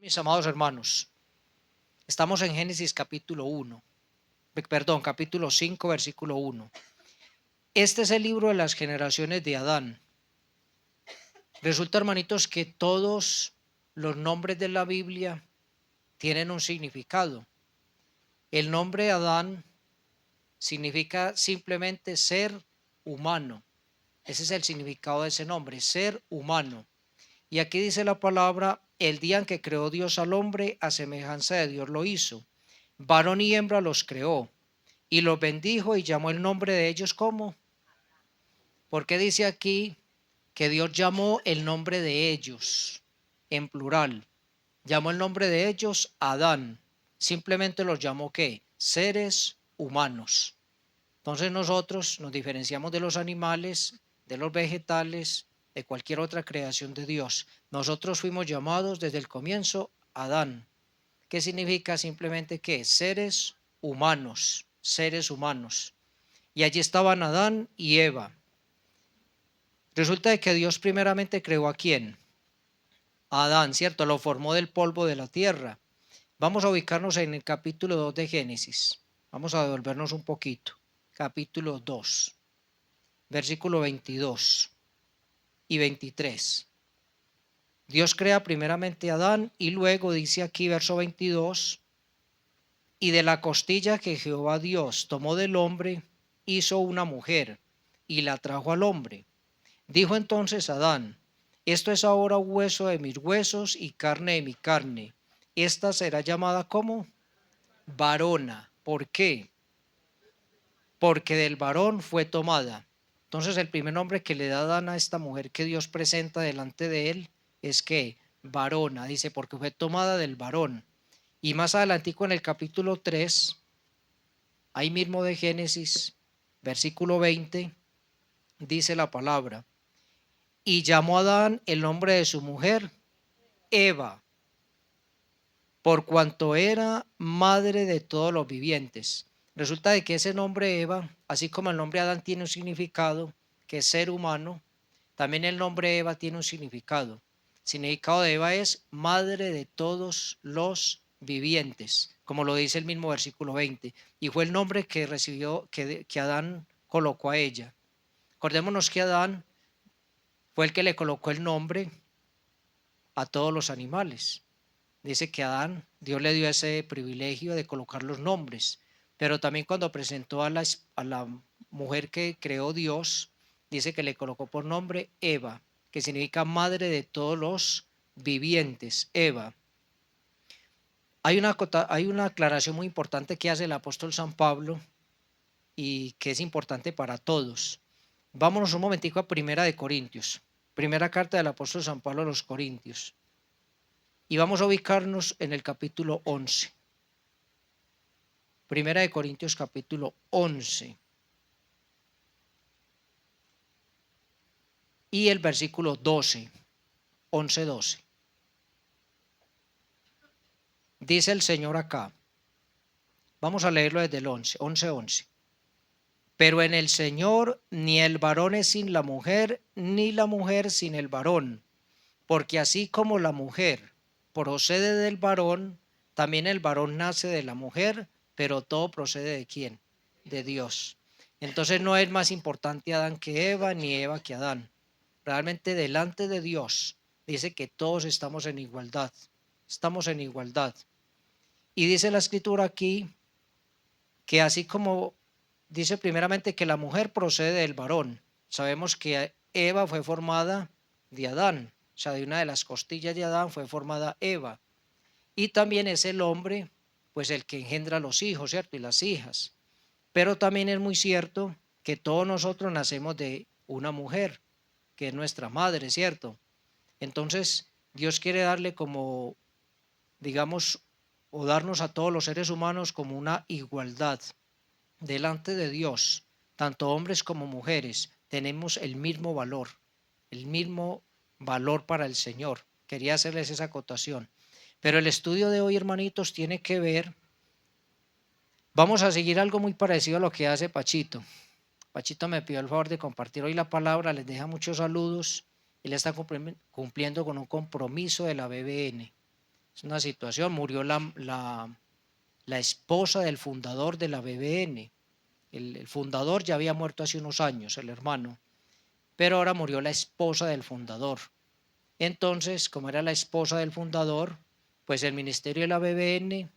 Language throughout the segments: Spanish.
Mis amados hermanos, estamos en Génesis capítulo 5, versículo 1. Este es el libro de las generaciones de Adán. Resulta, hermanitos, que todos los nombres de la Biblia tienen un significado. El nombre Adán significa simplemente ser humano. Ese es el significado de ese nombre, ser humano. Y aquí dice la palabra, el día en que creó Dios al hombre, a semejanza de Dios lo hizo. Varón y hembra los creó, y los bendijo y llamó el nombre de ellos como. ¿Por qué dice aquí que Dios llamó el nombre de ellos en plural? Llamó el nombre de ellos Adán. Simplemente los llamó ¿qué? Seres humanos. Entonces nosotros nos diferenciamos de los animales, de los vegetales, de cualquier otra creación de Dios. Nosotros fuimos llamados desde el comienzo Adán. ¿Qué significa? Simplemente que seres humanos, seres humanos. Y allí estaban Adán y Eva. Resulta de que Dios primeramente creó ¿a quién? A Adán, ¿cierto? Lo formó del polvo de la tierra. Vamos a ubicarnos en el capítulo 2 de Génesis. Vamos a devolvernos un poquito. Capítulo 2, versículo 22 y 23. Dios crea primeramente a Adán y luego dice aquí verso 22, y de la costilla que Jehová Dios tomó del hombre, hizo una mujer y la trajo al hombre. Dijo entonces Adán, esto es ahora hueso de mis huesos y carne de mi carne. Esta será llamada como varona. ¿Por qué? Porque del varón fue tomada. Entonces el primer nombre que le da Adán a esta mujer que Dios presenta delante de él es que varona, dice, porque fue tomada del varón. Y más adelantico en el capítulo 3, ahí mismo de Génesis, versículo 20, dice la palabra, y llamó a Adán el nombre de su mujer Eva, por cuanto era madre de todos los vivientes. Resulta de que ese nombre Eva, así como el nombre Adán tiene un significado, que es ser humano, también el nombre Eva tiene un significado. El significado de Eva es madre de todos los vivientes, como lo dice el mismo versículo 20, y fue el nombre que recibió, que Adán colocó a ella. Acordémonos que Adán fue el que le colocó el nombre a todos los animales. Dice que a Adán, Dios le dio ese privilegio de colocar los nombres, pero también cuando presentó a la mujer que creó Dios, dice que le colocó por nombre Eva, que significa madre de todos los vivientes, Eva. Hay una aclaración muy importante que hace el apóstol San Pablo y que es importante para todos. Vámonos un momentico a Primera de Corintios, primera carta del apóstol San Pablo a los Corintios. Y vamos a ubicarnos en el capítulo 11. Primera de Corintios capítulo 11. Y el versículo 12. 11-12. Dice el Señor acá. Vamos a leerlo desde el 11. 11-11. Pero en el Señor ni el varón es sin la mujer, ni la mujer sin el varón. Porque así como la mujer procede del varón, también el varón nace de la mujer, pero todo procede ¿de quién? De Dios. Entonces no es más importante Adán que Eva, ni Eva que Adán. Realmente delante de Dios dice que todos estamos en igualdad. Estamos en igualdad. Y dice la escritura aquí que así como dice primeramente que la mujer procede del varón. Sabemos que Eva fue formada de Adán. O sea, de una de las costillas de Adán fue formada Eva. Y también es el hombre, pues el que engendra los hijos, ¿cierto? Y las hijas. Pero también es muy cierto que todos nosotros nacemos de una mujer, que es nuestra madre, ¿cierto? Entonces, Dios quiere darle como, digamos, o darnos a todos los seres humanos como una igualdad delante de Dios. Tanto hombres como mujeres tenemos el mismo valor para el Señor. Quería hacerles esa acotación. Pero el estudio de hoy, hermanitos, tiene que ver, vamos a seguir algo muy parecido a lo que hace Pachito. Pachito me pidió el favor de compartir hoy la palabra, les deja muchos saludos. Él está cumpliendo con un compromiso de la BBN. Es una situación, murió la esposa del fundador de la BBN. El fundador ya había muerto hace unos años, el hermano, pero ahora murió la esposa del fundador. Entonces, como era la esposa del fundador, pues el ministerio de la BBN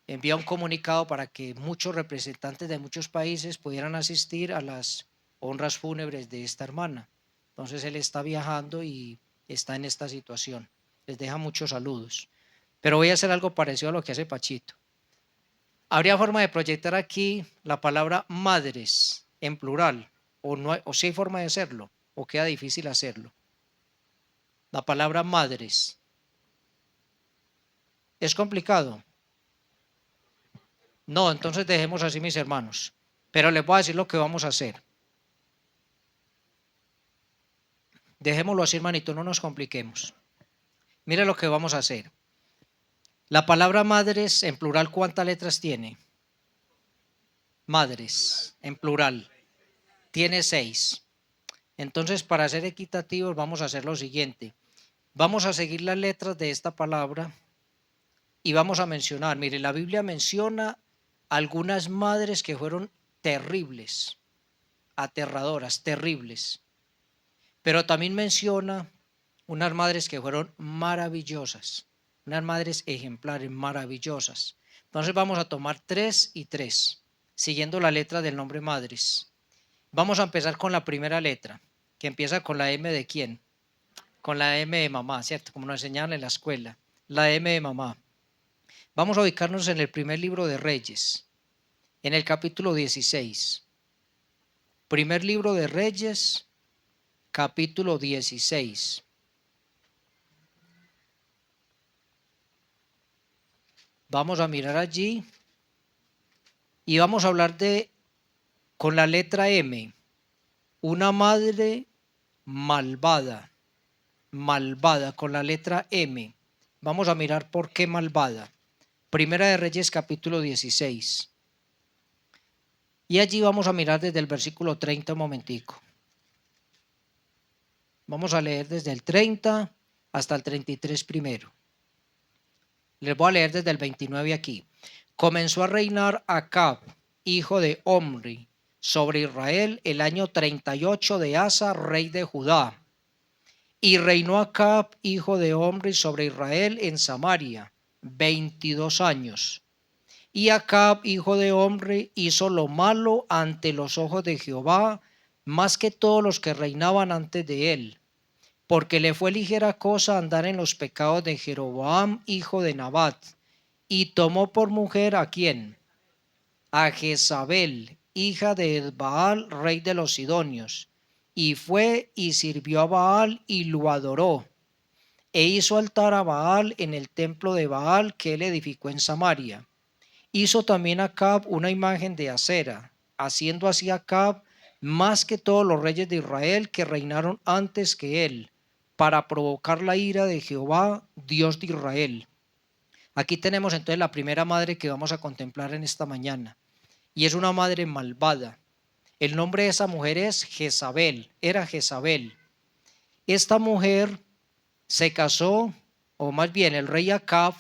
envía un comunicado para que muchos representantes de muchos países pudieran asistir a las honras fúnebres de esta hermana. Entonces él está viajando y está en esta situación. Les deja muchos saludos. Pero voy a hacer algo parecido a lo que hace Pachito. ¿Habría forma de proyectar aquí la palabra madres en plural? ¿O, no hay, o sí hay forma de hacerlo? ¿O queda difícil hacerlo? La palabra madres. ¿Es complicado? No, entonces dejemos así, mis hermanos. Pero les voy a decir lo que vamos a hacer. Dejémoslo así, hermanito, no nos compliquemos. Mire lo que vamos a hacer. La palabra madres en plural, ¿cuántas letras tiene? Madres en plural. Tiene 6. Entonces, para ser equitativos, vamos a hacer lo siguiente. Vamos a seguir las letras de esta palabra y vamos a mencionar. Mire, la Biblia menciona algunas madres que fueron terribles, aterradoras, terribles. Pero también menciona unas madres que fueron maravillosas, unas madres ejemplares, maravillosas. Entonces vamos a tomar 3 y 3, siguiendo la letra del nombre madres. Vamos a empezar con la primera letra, que empieza con la M de quién, con la M de mamá, ¿cierto? Como nos enseñaban en la escuela, la M de mamá. Vamos a ubicarnos en el primer libro de Reyes, en el capítulo 16. Primer libro de Reyes, capítulo 16. Vamos a mirar allí y vamos a hablar de, con la letra M, una madre malvada, malvada, con la letra M. Vamos a mirar por qué malvada. Primera de Reyes, capítulo 16. Y allí vamos a mirar desde el versículo 30 un momentico. Vamos a leer desde el 30 hasta el 33 primero. Les voy a leer desde el 29 aquí. Comenzó a reinar Acab, hijo de Omri, sobre Israel el año 38 de Asa, rey de Judá. Y reinó Acab, hijo de Omri, sobre Israel en Samaria, 22 años. Y Acab, hijo de Omri, hizo lo malo ante los ojos de Jehová, más que todos los que reinaban antes de él, porque le fue ligera cosa andar en los pecados de Jeroboam, hijo de Nabat, y tomó por mujer ¿a quién? A Jezabel, hija de Baal, rey de los Sidonios, y fue y sirvió a Baal y lo adoró, e hizo altar a Baal en el templo de Baal que él edificó en Samaria. Hizo también Acab una imagen de acera, haciendo así Acab más que todos los reyes de Israel que reinaron antes que él, para provocar la ira de Jehová, Dios de Israel. Aquí tenemos entonces la primera madre que vamos a contemplar en esta mañana, y es una madre malvada. El nombre de esa mujer es Jezabel, era Jezabel. Esta mujer se casó, o más bien el rey Acab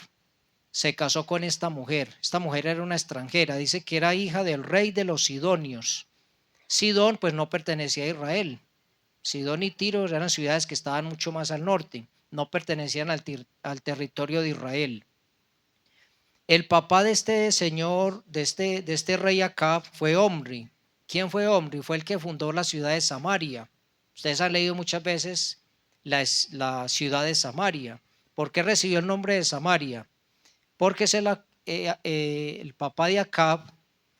se casó con esta mujer. Esta mujer era una extranjera, dice que era hija del rey de los Sidonios. Sidón pues no pertenecía a Israel. Sidón y Tiro eran ciudades que estaban mucho más al norte, no pertenecían al territorio de Israel. El papá de este señor, de este rey Acab, fue Omri. ¿Quién fue Omri? Fue el que fundó la ciudad de Samaria. Ustedes han leído muchas veces la ciudad de Samaria. ¿Por qué recibió el nombre de Samaria? Porque el papá de Acab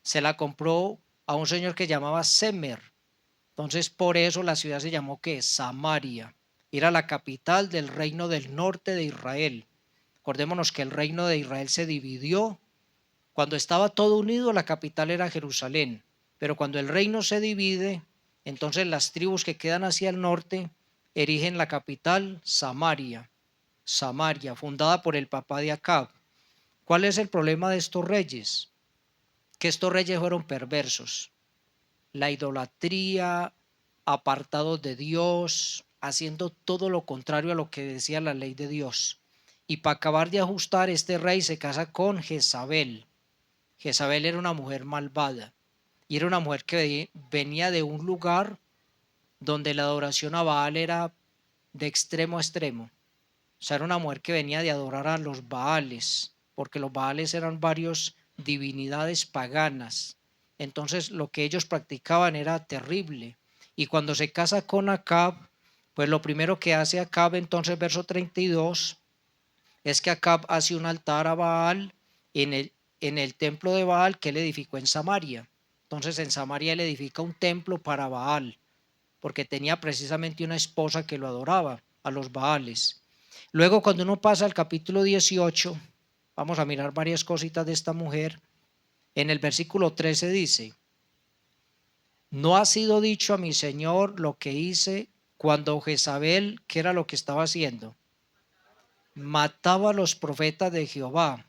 se la compró a un señor que llamaba Semer. Entonces por eso la ciudad se llamó ¿qué? Samaria. Era la capital del reino del norte de Israel. Acordémonos que el reino de Israel se dividió. Cuando estaba todo unido, la capital era Jerusalén. Pero cuando el reino se divide, entonces las tribus que quedan hacia el norte erigen la capital Samaria. Samaria, fundada por el papá de Acab. ¿Cuál es el problema de estos reyes? Que estos reyes fueron perversos. La idolatría, apartados de Dios, haciendo todo lo contrario a lo que decía la ley de Dios. Y para acabar de ajustar, este rey se casa con Jezabel. Jezabel era una mujer malvada y era una mujer que venía de un lugar donde la adoración a Baal era de extremo a extremo. O sea, era una mujer que venía de adorar a los Baales, porque los Baales eran varias divinidades paganas. Entonces lo que ellos practicaban era terrible. Y cuando se casa con Acab, pues lo primero que hace Acab, entonces verso 32, es que Acab hace un altar a Baal en el templo de Baal que él edificó en Samaria. Entonces en Samaria él edifica un templo para Baal, porque tenía precisamente una esposa que lo adoraba, a los Baales. Luego, cuando uno pasa al capítulo 18, vamos a mirar varias cositas de esta mujer. En el versículo 13 dice: no ha sido dicho a mi señor lo que hice cuando Jezabel, ¿qué era lo que estaba haciendo? Mataba a los profetas de Jehová,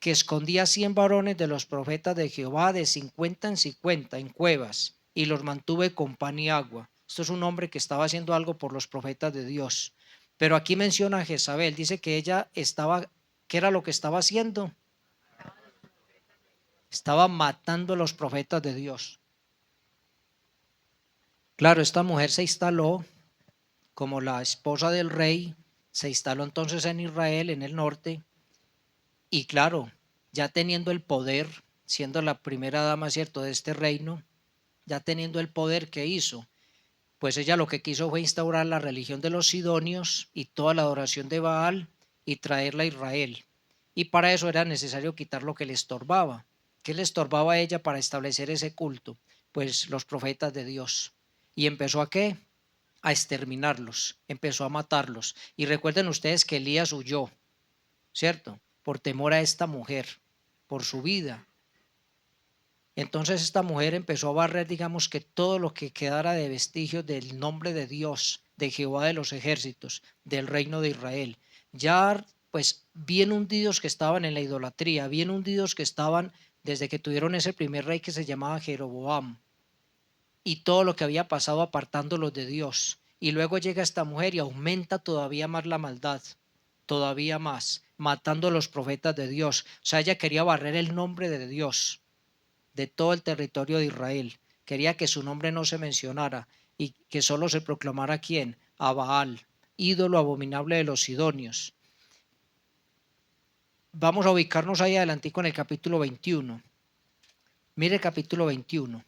que escondía 100 varones de los profetas de Jehová de 50 en 50 en cuevas, y los mantuve con pan y agua. Esto es un hombre que estaba haciendo algo por los profetas de Dios. Pero aquí menciona a Jezabel, dice que ella estaba, ¿qué era lo que estaba haciendo? Estaba matando a los profetas de Dios. Claro, esta mujer se instaló como la esposa del rey, se instaló entonces en Israel, en el norte, y claro, ya teniendo el poder, siendo la primera dama, ¿cierto?, de este reino, ya teniendo el poder, que hizo, pues ella lo que quiso fue instaurar la religión de los sidonios y toda la adoración de Baal y traerla a Israel. Y para eso era necesario quitar lo que le estorbaba. ¿Qué le estorbaba a ella para establecer ese culto? Pues los profetas de Dios. ¿Y empezó a qué? A exterminarlos, empezó a matarlos. Y recuerden ustedes que Elías huyó, ¿cierto? Por temor a esta mujer, por su vida. Entonces esta mujer empezó a barrer, digamos, que todo lo que quedara de vestigios del nombre de Dios, de Jehová de los ejércitos, del reino de Israel. Ya pues bien hundidos que estaban en la idolatría, bien hundidos que estaban desde que tuvieron ese primer rey que se llamaba Jeroboam, y todo lo que había pasado apartándolos de Dios. Y luego llega esta mujer y aumenta todavía más la maldad, todavía más, matando a los profetas de Dios. O sea, ella quería barrer el nombre de Dios de todo el territorio de Israel. Quería que su nombre no se mencionara y que solo se proclamara quién, a Baal, ídolo abominable de los sidonios. Vamos a ubicarnos ahí adelantico en el capítulo 21. Mire el capítulo 21.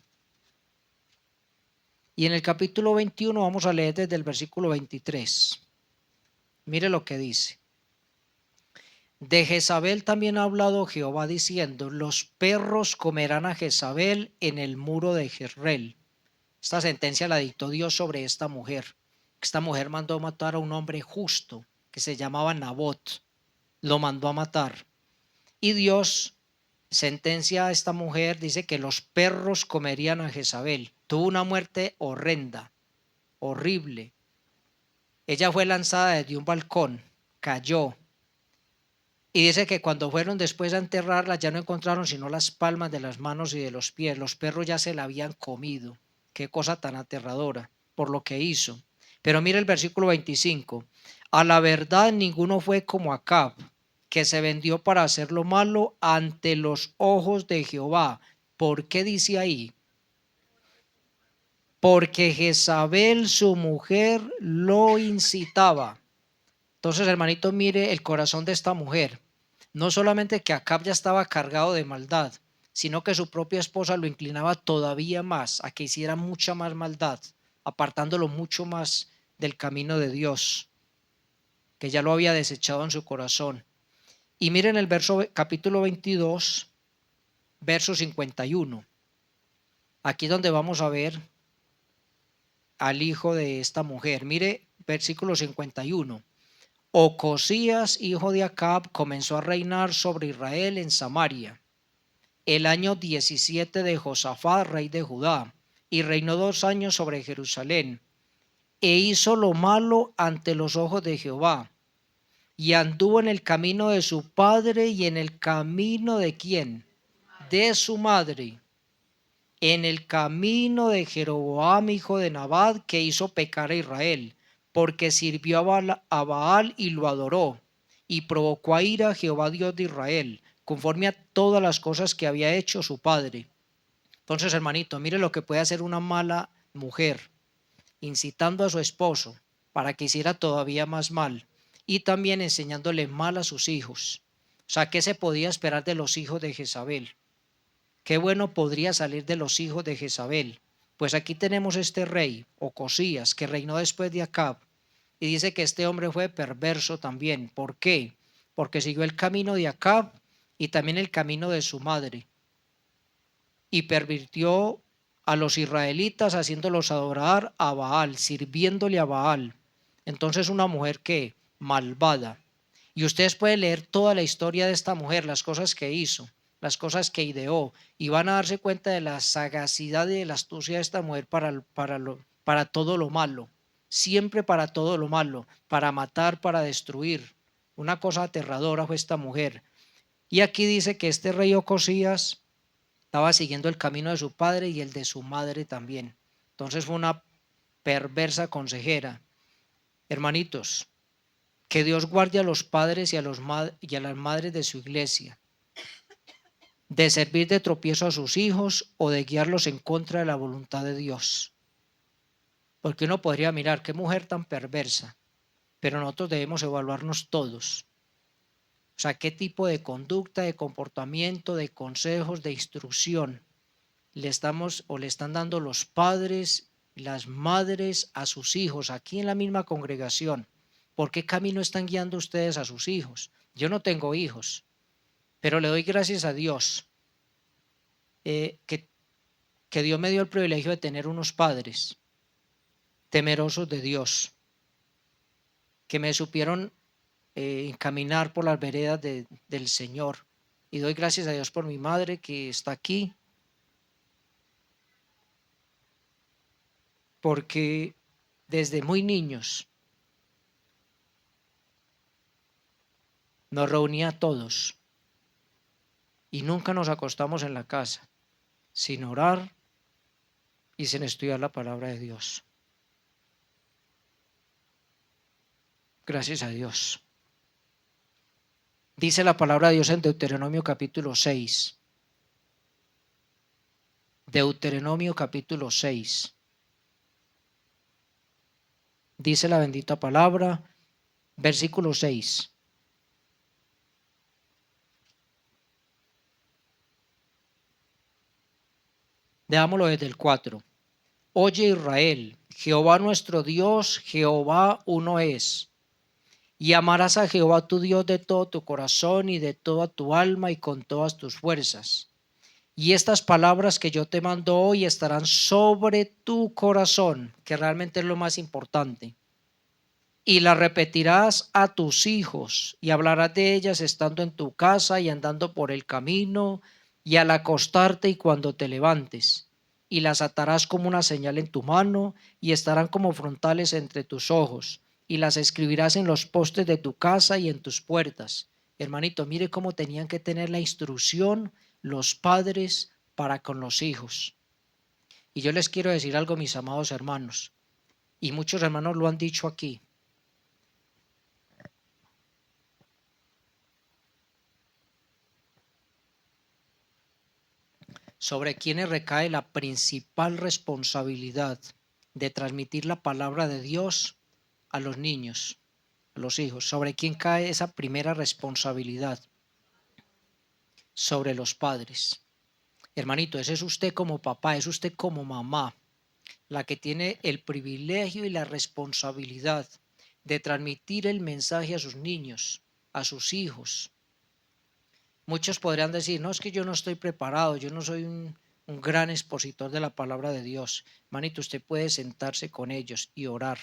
Y en el capítulo 21 vamos a leer desde el versículo 23. Mire lo que dice. De Jezabel también ha hablado Jehová diciendo: los perros comerán a Jezabel en el muro de Jezreel. Esta sentencia la dictó Dios sobre esta mujer. Esta mujer mandó matar a un hombre justo que se llamaba Nabot. Lo mandó a matar. Y Dios sentencia a esta mujer, dice que los perros comerían a Jezabel. Tuvo una muerte horrenda, horrible. Ella fue lanzada desde un balcón, cayó. Y dice que cuando fueron después a enterrarla ya no encontraron sino las palmas de las manos y de los pies. Los perros ya se la habían comido. Qué cosa tan aterradora por lo que hizo. Pero mira el versículo 25. A la verdad ninguno fue como Acab, que se vendió para hacer lo malo ante los ojos de Jehová. ¿Por qué dice ahí? Porque Jezabel, su mujer, lo incitaba. Entonces, hermanito, mire el corazón de esta mujer. No solamente que Acab ya estaba cargado de maldad, sino que su propia esposa lo inclinaba todavía más a que hiciera mucha más maldad, apartándolo mucho más del camino de Dios, que ya lo había desechado en su corazón. Y miren el verso, capítulo 22, verso 51. Aquí donde vamos a ver al hijo de esta mujer. Mire versículo 51. Ocosías, hijo de Acab, comenzó a reinar sobre Israel en Samaria el año 17 de Josafat, rey de Judá, y reinó 2 años sobre Jerusalén, e hizo lo malo ante los ojos de Jehová, y anduvo en el camino de su padre y en el camino de ¿quién? De su madre, en el camino de Jeroboam, hijo de Nabat, que hizo pecar a Israel, porque sirvió a Baal y lo adoró, y provocó a ira a Jehová Dios de Israel, conforme a todas las cosas que había hecho su padre. Entonces, hermanito, mire lo que puede hacer una mala mujer, incitando a su esposo para que hiciera todavía más mal, y también enseñándole mal a sus hijos. O sea, ¿qué se podía esperar de los hijos de Jezabel? ¿Qué bueno podría salir de los hijos de Jezabel? Pues aquí tenemos este rey, Ocosías, que reinó después de Acab, y dice que este hombre fue perverso también. ¿Por qué? Porque siguió el camino de Acab y también el camino de su madre, y pervirtió a los israelitas haciéndolos adorar a Baal, sirviéndole a Baal. Entonces una mujer que malvada. Y ustedes pueden leer toda la historia de esta mujer, las cosas que hizo, las cosas que ideó, y van a darse cuenta de la sagacidad y de la astucia de esta mujer para todo lo malo, siempre para todo lo malo, para matar, para destruir. Una cosa aterradora fue esta mujer. Y aquí dice que este rey Ocosías estaba siguiendo el camino de su padre y el de su madre también. Entonces fue una perversa consejera. Hermanitos, que Dios guarde a los padres y a las madres de su iglesia de servir de tropiezo a sus hijos o de guiarlos en contra de la voluntad de Dios. Porque uno podría mirar qué mujer tan perversa, pero nosotros debemos evaluarnos todos. O sea, qué tipo de conducta, de comportamiento, de consejos, de instrucción le están dando los padres, las madres a sus hijos aquí en la misma congregación. ¿Por qué camino están guiando ustedes a sus hijos? Yo no tengo hijos, pero le doy gracias a Dios que Dios me dio el privilegio de tener unos padres temerosos de Dios, que me supieron encaminar por las veredas del Señor. Y doy gracias a Dios por mi madre que está aquí, porque desde muy niños nos reunía a todos y nunca nos acostamos en la casa sin orar y sin estudiar la palabra de Dios. Gracias a Dios. Dice la palabra de Dios en Deuteronomio capítulo 6. Deuteronomio capítulo 6. Dice la bendita palabra, versículo 6. Leámoslo desde el 4. Oye Israel, Jehová nuestro Dios, Jehová uno es. Y amarás a Jehová tu Dios de todo tu corazón y de toda tu alma y con todas tus fuerzas. Y estas palabras que yo te mando hoy estarán sobre tu corazón, que realmente es lo más importante. Y las repetirás a tus hijos y hablarás de ellas estando en tu casa y andando por el camino y al acostarte y cuando te levantes. Y las atarás como una señal en tu mano y estarán como frontales entre tus ojos. Y las escribirás en los postes de tu casa y en tus puertas. Hermanito, mire cómo tenían que tener la instrucción los padres para con los hijos. Y yo les quiero decir algo, mis amados hermanos, y muchos hermanos lo han dicho aquí. Sobre quienes recae la principal responsabilidad de transmitir la palabra de Dios a los niños, a los hijos. ¿Sobre quién cae esa primera responsabilidad? Sobre los padres. Hermanito, ese es usted como papá, es usted como mamá, la que tiene el privilegio y la responsabilidad de transmitir el mensaje a sus niños, a sus hijos. Muchos podrían decir, no, es que yo no estoy preparado, yo no soy un gran expositor de la palabra de Dios. Manito, usted puede sentarse con ellos y orar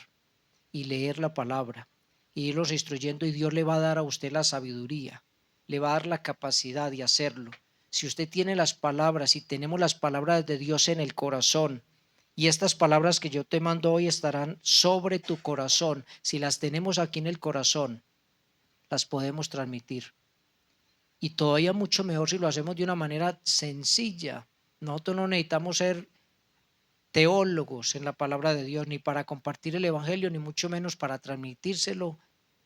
y leer la palabra y irlos instruyendo y Dios le va a dar a usted la sabiduría, le va a dar la capacidad de hacerlo. Si usted tiene las palabras y tenemos las palabras de Dios en el corazón, y estas palabras que yo te mando hoy estarán sobre tu corazón, si las tenemos aquí en el corazón, las podemos transmitir. Y todavía mucho mejor si lo hacemos de una manera sencilla. Nosotros no necesitamos ser teólogos en la palabra de Dios, ni para compartir el evangelio, ni mucho menos para transmitírselo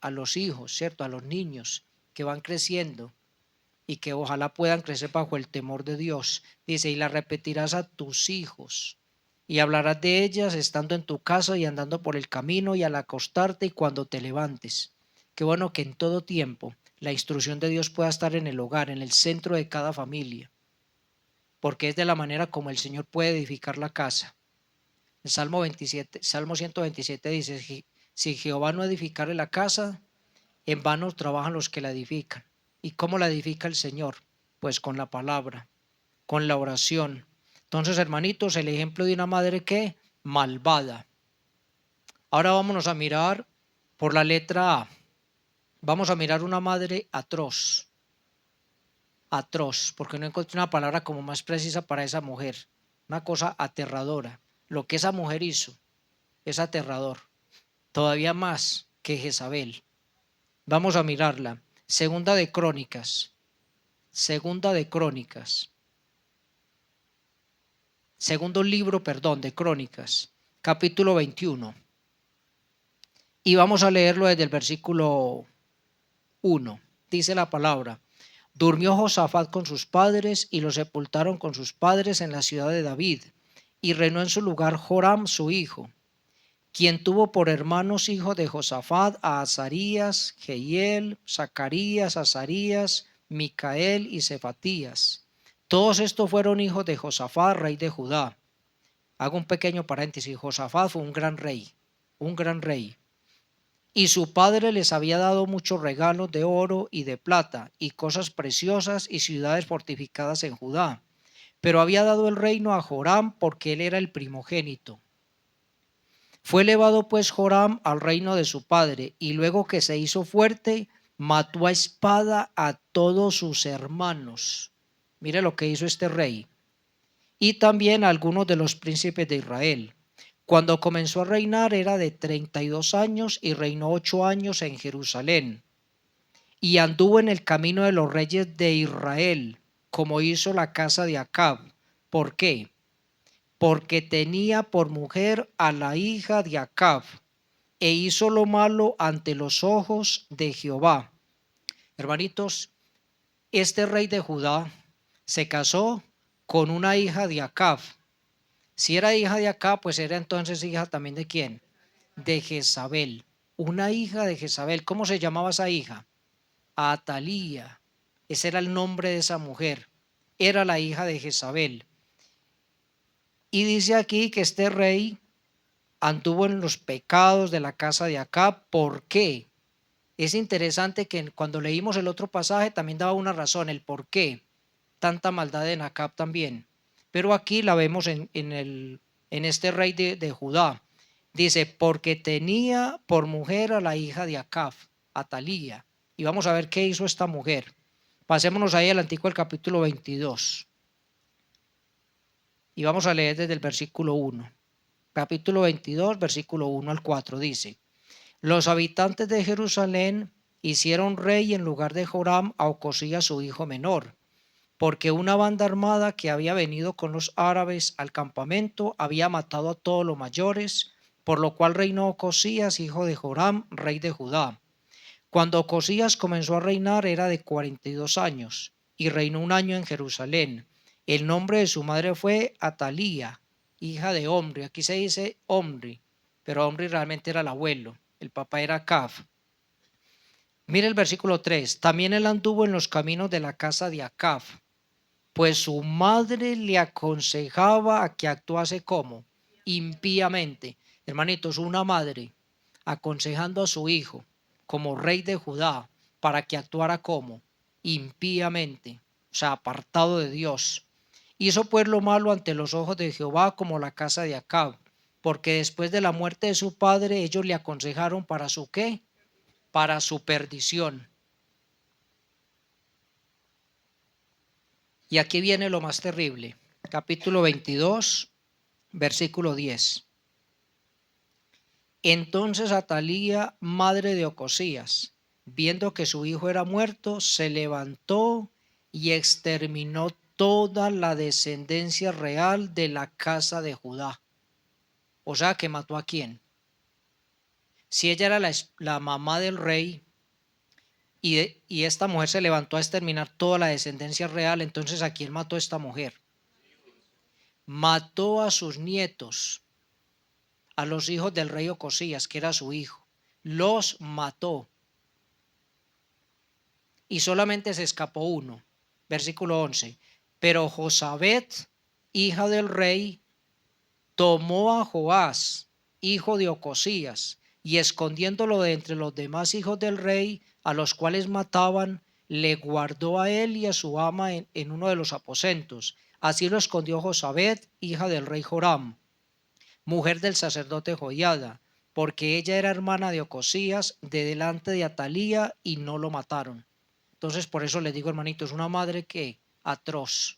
a los hijos, ¿cierto? A los niños que van creciendo y que ojalá puedan crecer bajo el temor de Dios. Dice, y la repetirás a tus hijos y hablarás de ellas estando en tu casa y andando por el camino y al acostarte y cuando te levantes. Qué bueno que en todo tiempo la instrucción de Dios pueda estar en el hogar, en el centro de cada familia, porque es de la manera como el Señor puede edificar la casa. El Salmo 127 dice, si Jehová no edificare la casa, en vano trabajan los que la edifican. ¿Y cómo la edifica el Señor? Pues con la palabra, con la oración. Entonces, hermanitos, el ejemplo de una madre que malvada. Ahora vámonos a mirar por la letra A. Vamos a mirar una madre atroz. Atroz, porque no encontré una palabra como más precisa para esa mujer. Una cosa aterradora. Lo que esa mujer hizo es aterrador. Todavía más que Jezabel. Vamos a mirarla. Segunda de Crónicas. Segundo libro, de Crónicas, capítulo 21. Y vamos a leerlo desde el versículo 1. Dice la palabra: durmió Josafat con sus padres y lo sepultaron con sus padres en la ciudad de David, y reinó en su lugar Joram su hijo, quien tuvo por hermanos hijos de Josafat a Azarías, Jehiel, Zacarías, Azarías, Micael y Cefatías. Todos estos fueron hijos de Josafat, rey de Judá. Hago un pequeño paréntesis. Josafat fue un gran rey. Y su padre les había dado muchos regalos de oro y de plata, y cosas preciosas y ciudades fortificadas en Judá. Pero había dado el reino a Joram porque él era el primogénito. Fue elevado pues Joram al reino de su padre, y luego que se hizo fuerte, mató a espada a todos sus hermanos. Mire lo que hizo este rey. Y también a algunos de los príncipes de Israel. Cuando comenzó a reinar era de 32 años y reinó 8 años en Jerusalén. Y anduvo en el camino de los reyes de Israel, como hizo la casa de Acab. ¿Por qué? Porque tenía por mujer a la hija de Acab, e hizo lo malo ante los ojos de Jehová. Hermanitos, este rey de Judá se casó con una hija de Acab. Si era hija de Acab, pues era entonces hija también de ¿quién? De Jezabel. Una hija de Jezabel. ¿Cómo se llamaba esa hija? Atalía. Ese era el nombre de esa mujer. Era la hija de Jezabel. Y dice aquí que este rey anduvo en los pecados de la casa de Acab. ¿Por qué? Es interesante que cuando leímos el otro pasaje también daba una razón, el por qué tanta maldad en Acab también. Pero aquí la vemos en este rey de Judá. Dice, porque tenía por mujer a la hija de Acab, Atalía. Y vamos a ver qué hizo esta mujer. Pasémonos ahí al Antiguo, el capítulo 22. Y vamos a leer desde el versículo 1. Capítulo 22, versículo 1 al 4 dice: los habitantes de Jerusalén hicieron rey en lugar de Joram a Ocosías su hijo menor, porque una banda armada que había venido con los árabes al campamento había matado a todos los mayores, por lo cual reinó Ocosías, hijo de Joram, rey de Judá. Cuando Ocosías comenzó a reinar era de 42 años, y reinó un año en Jerusalén. El nombre de su madre fue Atalía, hija de Omri. Aquí se dice Omri, pero Omri realmente era el abuelo. El papá era Acab. Mire el versículo 3. También él anduvo en los caminos de la casa de Acab, pues su madre le aconsejaba a que actuase como impíamente. Hermanitos, una madre aconsejando a su hijo como rey de Judá para que actuara como impíamente, o sea, apartado de Dios. Hizo pues lo malo ante los ojos de Jehová como la casa de Acab, porque después de la muerte de su padre ellos le aconsejaron para su ¿qué? Para su perdición. Y aquí viene lo más terrible. Capítulo 22, versículo 10. Entonces Atalía, madre de Ocosías, viendo que su hijo era muerto, se levantó y exterminó toda la descendencia real de la casa de Judá. O sea, que mató a quién. Si ella era la mamá del rey y esta mujer se levantó a exterminar toda la descendencia real, entonces ¿a quién mató esta mujer? Mató a sus nietos, a los hijos del rey Ocosías, que era su hijo. Los mató. Y solamente se escapó uno. Versículo 11. Pero Josabet, hija del rey, tomó a Joás, hijo de Ocosías, y escondiéndolo de entre los demás hijos del rey, a los cuales mataban, le guardó a él y a su ama en uno de los aposentos. Así lo escondió Josabet, hija del rey Joram, mujer del sacerdote Joiada, porque ella era hermana de Ocosías, de delante de Atalía, y no lo mataron. Entonces, por eso les digo, hermanitos, una madre que atroz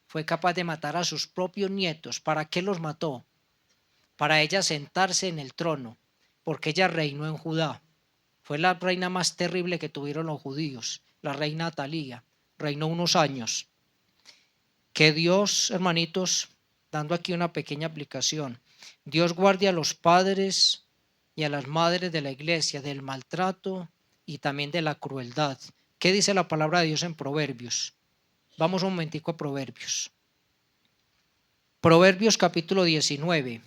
fue capaz de matar a sus propios nietos. ¿Para qué los mató? Para ella sentarse en el trono, porque ella reinó en Judá. Fue la reina más terrible que tuvieron los judíos, la reina Atalía. Reinó unos años. Que Dios, hermanitos, dando aquí una pequeña aplicación, Dios guarde a los padres y a las madres de la iglesia del maltrato y también de la crueldad. ¿Qué dice la palabra de Dios en Proverbios? Vamos un momentico a Proverbios. Proverbios capítulo 19.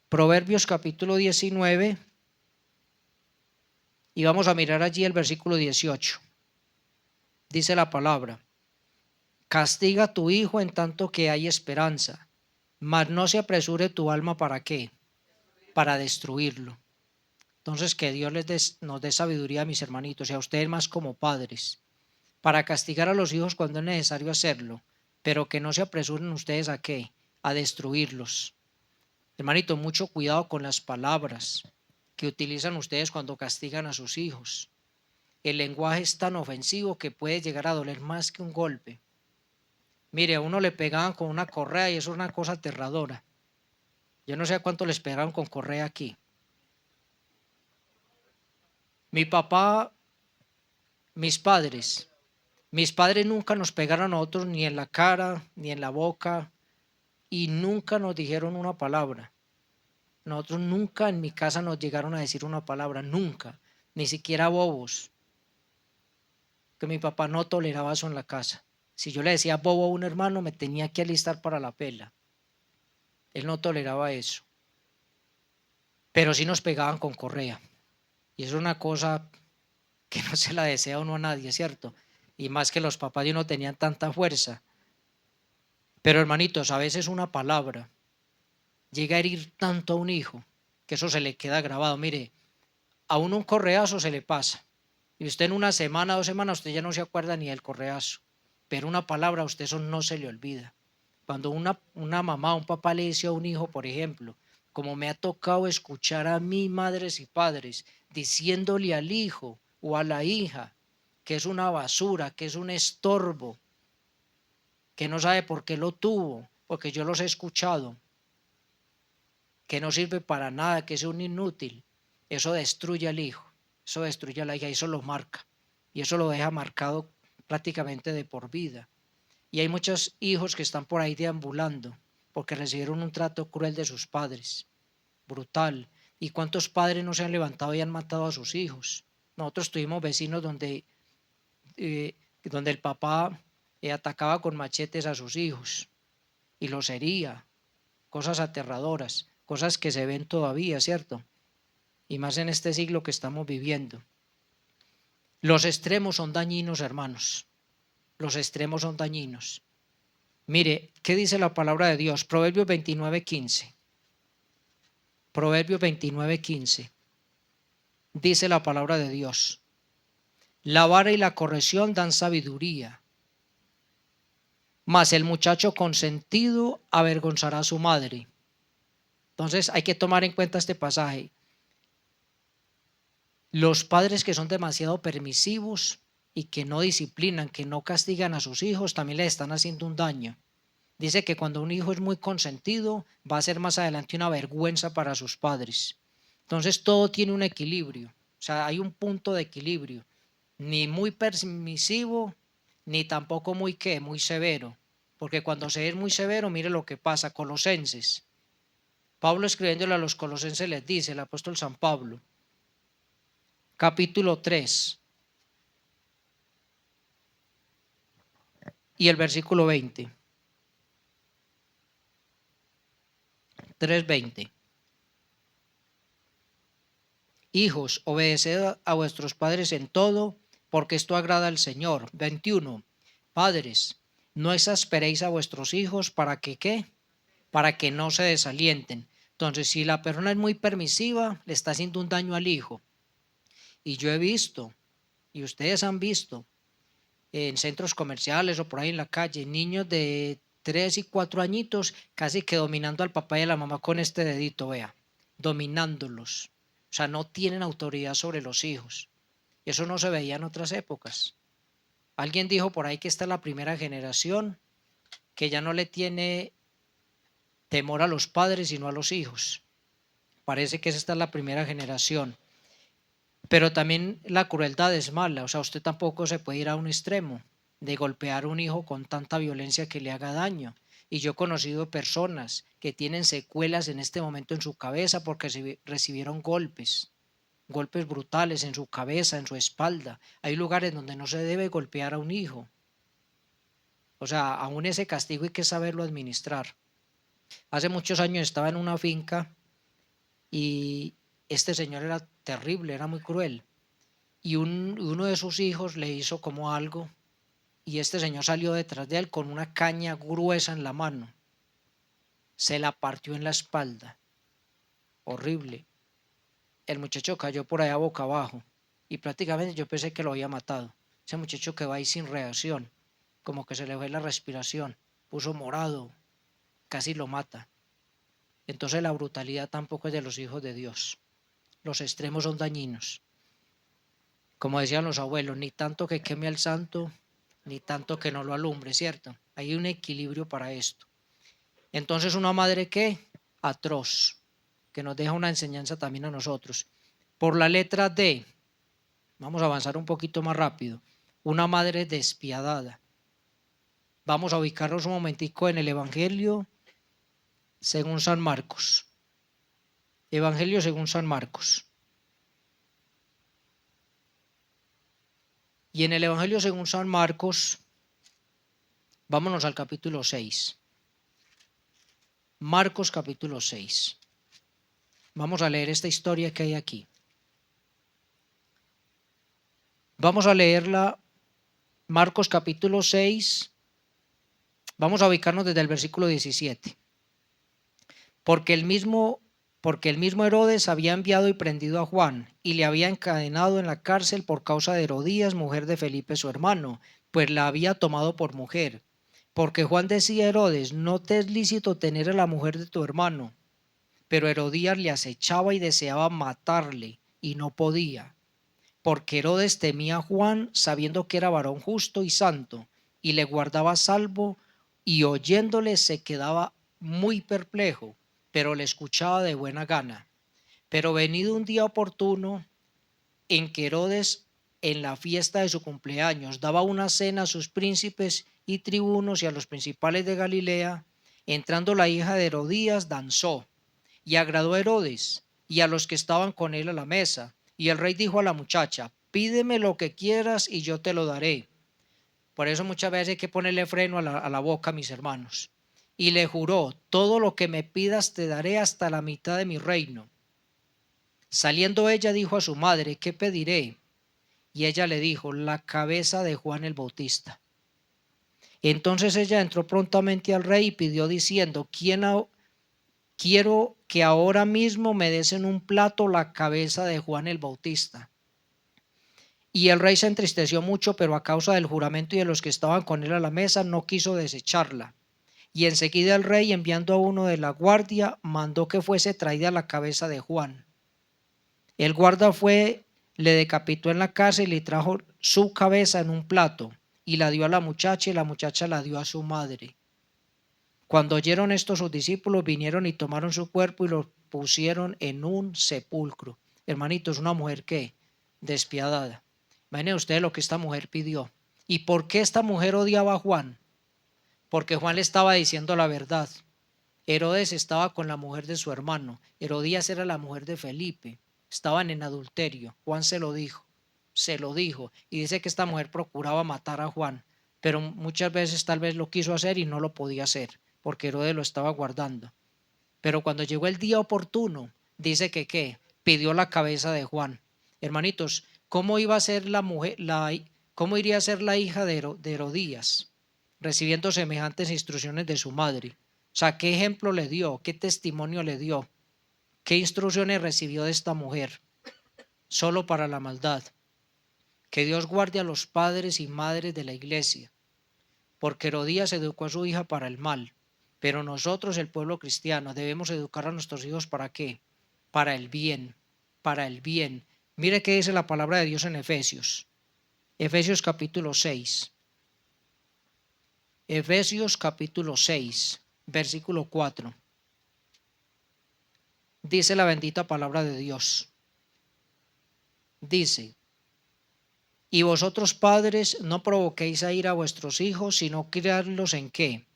Proverbios capítulo 19 y vamos a mirar allí el versículo 18. Dice la palabra: castiga a tu hijo en tanto que hay esperanza, mas no se apresure tu alma. ¿Para qué? Para destruirlo. Entonces, que Dios nos dé sabiduría, mis hermanitos, y a ustedes más como padres, para castigar a los hijos cuando es necesario hacerlo, pero que no se apresuren ustedes a qué, a destruirlos. Hermanito, mucho cuidado con las palabras que utilizan ustedes cuando castigan a sus hijos. El lenguaje es tan ofensivo que puede llegar a doler más que un golpe. Mire, a uno le pegaban con una correa y eso es una cosa aterradora. Yo no sé a cuánto les pegaron con correa aquí. Mi papá, mis padres nunca nos pegaron a nosotros ni en la cara, ni en la boca, y nunca nos dijeron una palabra. Nosotros nunca en mi casa nos llegaron a decir una palabra, nunca, ni siquiera bobos, que mi papá no toleraba eso en la casa. Si yo le decía bobo a un hermano, me tenía que alistar para la pela. Él no toleraba eso. Pero sí nos pegaban con correa. Y eso es una cosa que no se la desea uno a nadie, ¿cierto? Y más que los papás de uno tenían tanta fuerza. Pero hermanitos, a veces una palabra llega a herir tanto a un hijo que eso se le queda grabado. Mire, a uno un correazo se le pasa. Y usted en una semana, 2 semanas, usted ya no se acuerda ni del correazo. Pero una palabra a usted eso no se le olvida. Cuando una mamá, un papá le dice a un hijo, por ejemplo, como me ha tocado escuchar a mí, madres y padres, diciéndole al hijo o a la hija que es una basura, que es un estorbo, que no sabe por qué lo tuvo, porque yo los he escuchado, que no sirve para nada, que es un inútil. Eso destruye al hijo, eso destruye a la hija, eso lo marca y eso lo deja marcado prácticamente de por vida. Y hay muchos hijos que están por ahí deambulando porque recibieron un trato cruel de sus padres, brutal. ¿Y cuántos padres no se han levantado y han matado a sus hijos? Nosotros tuvimos vecinos donde el papá atacaba con machetes a sus hijos y los hería. Cosas aterradoras, cosas que se ven todavía, ¿cierto? Y más en este siglo que estamos viviendo. Los extremos son dañinos, hermanos. Los extremos son dañinos. Mire, ¿qué dice la palabra de Dios? Proverbios 29:15. Proverbios 29:15. Dice la palabra de Dios: la vara y la corrección dan sabiduría, mas el muchacho consentido avergonzará a su madre. Entonces hay que tomar en cuenta este pasaje. Los padres que son demasiado permisivos y que no disciplinan, que no castigan a sus hijos, también les están haciendo un daño. Dice que cuando un hijo es muy consentido, va a ser más adelante una vergüenza para sus padres. Entonces todo tiene un equilibrio, o sea, hay un punto de equilibrio, ni muy permisivo, ni tampoco muy severo. porque cuando se es muy severo, mire lo que pasa. Colosenses. Pablo escribiéndole a los colosenses les dice, el apóstol San Pablo, capítulo 3 y el versículo 20. 3:20. Hijos, obedeced a vuestros padres en todo, porque esto agrada al Señor. 21. Padres, no exasperéis a vuestros hijos para que ¿qué? Para que no se desalienten. Entonces, si la persona es muy permisiva, le está haciendo un daño al hijo. Y yo he visto, y ustedes han visto, en centros comerciales o por ahí en la calle, niños de 3 y 4 añitos casi que dominando al papá y a la mamá con este dedito, vea, dominándolos. O sea, no tienen autoridad sobre los hijos. Eso no se veía en otras épocas. Alguien dijo por ahí que esta es la primera generación que ya no le tiene temor a los padres sino a los hijos. Parece que esta es la primera generación. Pero también la crueldad es mala, o sea, usted tampoco se puede ir a un extremo de golpear a un hijo con tanta violencia que le haga daño. Y yo he conocido personas que tienen secuelas en este momento en su cabeza porque recibieron golpes brutales en su cabeza, en su espalda. Hay lugares donde no se debe golpear a un hijo. O sea, aún ese castigo hay que saberlo administrar. Hace muchos años estaba en una finca y este señor era terrible, era muy cruel. Y uno de sus hijos le hizo como algo y este señor salió detrás de él con una caña gruesa en la mano. Se la partió en la espalda. Horrible. El muchacho cayó por allá boca abajo y prácticamente yo pensé que lo había matado. Ese muchacho quedó ahí sin reacción, como que se le fue la respiración, puso morado, casi lo mata. Entonces la brutalidad tampoco es de los hijos de Dios. Los extremos son dañinos. Como decían los abuelos, ni tanto que queme al santo, ni tanto que no lo alumbre, ¿cierto? Hay un equilibrio para esto. Entonces una madre ¿qué? Atroz, que nos deja una enseñanza también a nosotros. Por la letra D, vamos a avanzar un poquito más rápido. Una madre despiadada. Vamos a ubicarnos un momentico en el Evangelio según San Marcos. Evangelio según San Marcos. Y en el Evangelio según San Marcos, vámonos al capítulo 6. Marcos capítulo 6. Vamos a leer esta historia que hay aquí. Vamos a leerla, Marcos capítulo 6. Vamos a ubicarnos desde el versículo 17. Porque el mismo Herodes había enviado y prendido a Juan y le había encadenado en la cárcel por causa de Herodías, mujer de Felipe su hermano, pues la había tomado por mujer. Porque Juan decía a Herodes: no te es lícito tener a la mujer de tu hermano. Pero Herodías le acechaba y deseaba matarle, y no podía, porque Herodes temía a Juan, sabiendo que era varón justo y santo, y le guardaba salvo, y oyéndole se quedaba muy perplejo, pero le escuchaba de buena gana. Pero venido un día oportuno, en que Herodes, en la fiesta de su cumpleaños, daba una cena a sus príncipes y tribunos y a los principales de Galilea, entrando la hija de Herodías, danzó, y agradó a Herodes y a los que estaban con él a la mesa. Y el rey dijo a la muchacha: pídeme lo que quieras y yo te lo daré. Por eso muchas veces hay que ponerle freno a la boca, mis hermanos. Y le juró: todo lo que me pidas te daré, hasta la mitad de mi reino. Saliendo ella dijo a su madre: ¿qué pediré? Y ella le dijo: la cabeza de Juan el Bautista. Entonces ella entró prontamente al rey y pidió diciendo: quiero que ahora mismo me des en un plato la cabeza de Juan el Bautista. Y el rey se entristeció mucho, pero a causa del juramento y de los que estaban con él a la mesa, no quiso desecharla. Y enseguida el rey, enviando a uno de la guardia, mandó que fuese traída la cabeza de Juan. El guarda fue, le decapitó en la cárcel y trajo su cabeza en un plato, y la dio a la muchacha, y la muchacha la dio a su madre. Cuando oyeron esto, sus discípulos vinieron y tomaron su cuerpo y lo pusieron en un sepulcro. Hermanitos, una mujer ¿qué? Despiadada. Imaginen ustedes lo que esta mujer pidió. ¿Y por qué esta mujer odiaba a Juan? porque Juan le estaba diciendo la verdad. Herodes estaba con la mujer de su hermano. Herodías era la mujer de Felipe. Estaban en adulterio. Juan se lo dijo. Se lo dijo. Y dice que esta mujer procuraba matar a Juan. Pero muchas veces tal vez lo quiso hacer y no lo podía hacer, porque Herodes lo estaba guardando. Pero cuando llegó el día oportuno, dice que ¿qué? Pidió la cabeza de Juan. Hermanitos, ¿cómo iba a ser la mujer, cómo iría a ser la hija de Herodías, recibiendo semejantes instrucciones de su madre? O sea, ¿qué ejemplo le dio? ¿Qué testimonio le dio? ¿Qué instrucciones recibió de esta mujer? Solo para la maldad. Que Dios guarde a los padres y madres de la iglesia, porque Herodías educó a su hija para el mal. Pero nosotros, el pueblo cristiano, debemos educar a nuestros hijos ¿para qué? Para el bien, para el bien. Mire qué dice la palabra de Dios en Efesios. Efesios capítulo 6. Efesios capítulo 6, versículo 4. Dice la bendita palabra de Dios. Dice: y vosotros padres no provoquéis a ira a vuestros hijos, sino criadlos ¿en qué?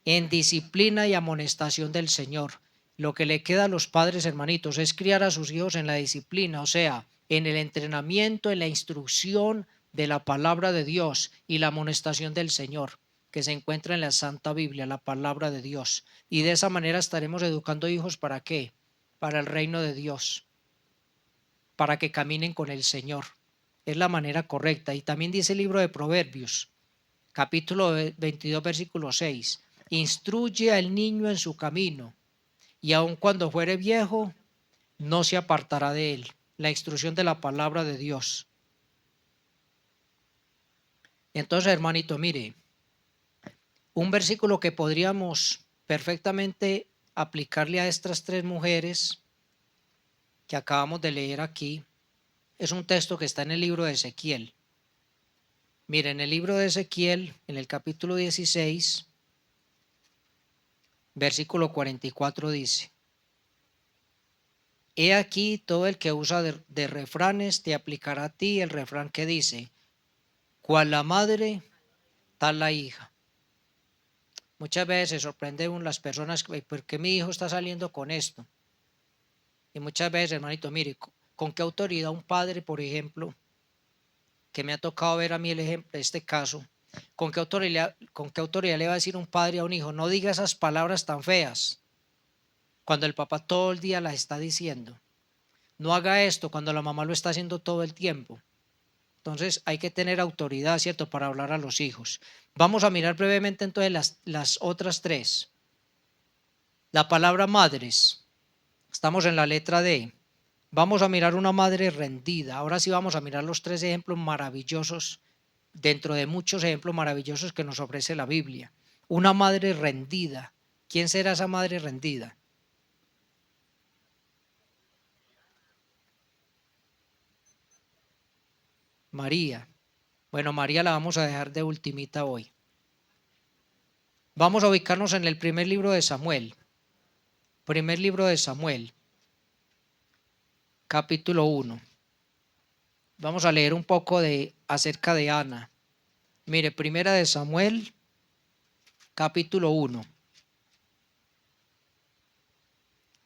En disciplina y amonestación del Señor. Lo que le queda a los padres, hermanitos, es criar a sus hijos en la disciplina, o sea, en el entrenamiento, en la instrucción de la palabra de Dios y la amonestación del Señor, que se encuentra en la Santa Biblia, la palabra de Dios. Y de esa manera estaremos educando hijos ¿para qué? Para el reino de Dios, para que caminen con el Señor. Es la manera correcta. Y también dice el libro de Proverbios, capítulo 22, versículo 6. Instruye al niño en su camino, y aun cuando fuere viejo, no se apartará de él. La instrucción de la palabra de Dios. Entonces, hermanito, mire, un versículo que podríamos perfectamente aplicarle a estas tres mujeres que acabamos de leer aquí, es un texto que está en el libro de Ezequiel. Mire, en el libro de Ezequiel, en el capítulo 16, versículo 44 dice: he aquí todo el que usa de refranes te aplicará a ti el refrán que dice: cual la madre, tal la hija. Muchas veces se sorprenden las personas, ¿por qué mi hijo está saliendo con esto? Y muchas veces, hermanito, mire, ¿con qué autoridad un padre, por ejemplo, que me ha tocado ver a mí el ejemplo de este caso, ¿con qué autoridad le va a decir un padre a un hijo: no diga esas palabras tan feas, cuando el papá todo el día las está diciendo? No haga esto, cuando la mamá lo está haciendo todo el tiempo. Entonces hay que tener autoridad, ¿cierto?, para hablar a los hijos. Vamos a mirar brevemente entonces las otras tres. La palabra madres, estamos en la letra D. Vamos a mirar una madre rendida. Ahora sí vamos a mirar los tres ejemplos maravillosos, dentro de muchos ejemplos maravillosos que nos ofrece la Biblia. Una madre rendida. ¿Quién será esa madre rendida? María. Bueno, María la vamos a dejar de ultimita hoy. Vamos a ubicarnos en el primer libro de Samuel. Primer libro de Samuel, capítulo 1. Vamos a leer un poco acerca de Ana. Mire, primera de Samuel, capítulo 1.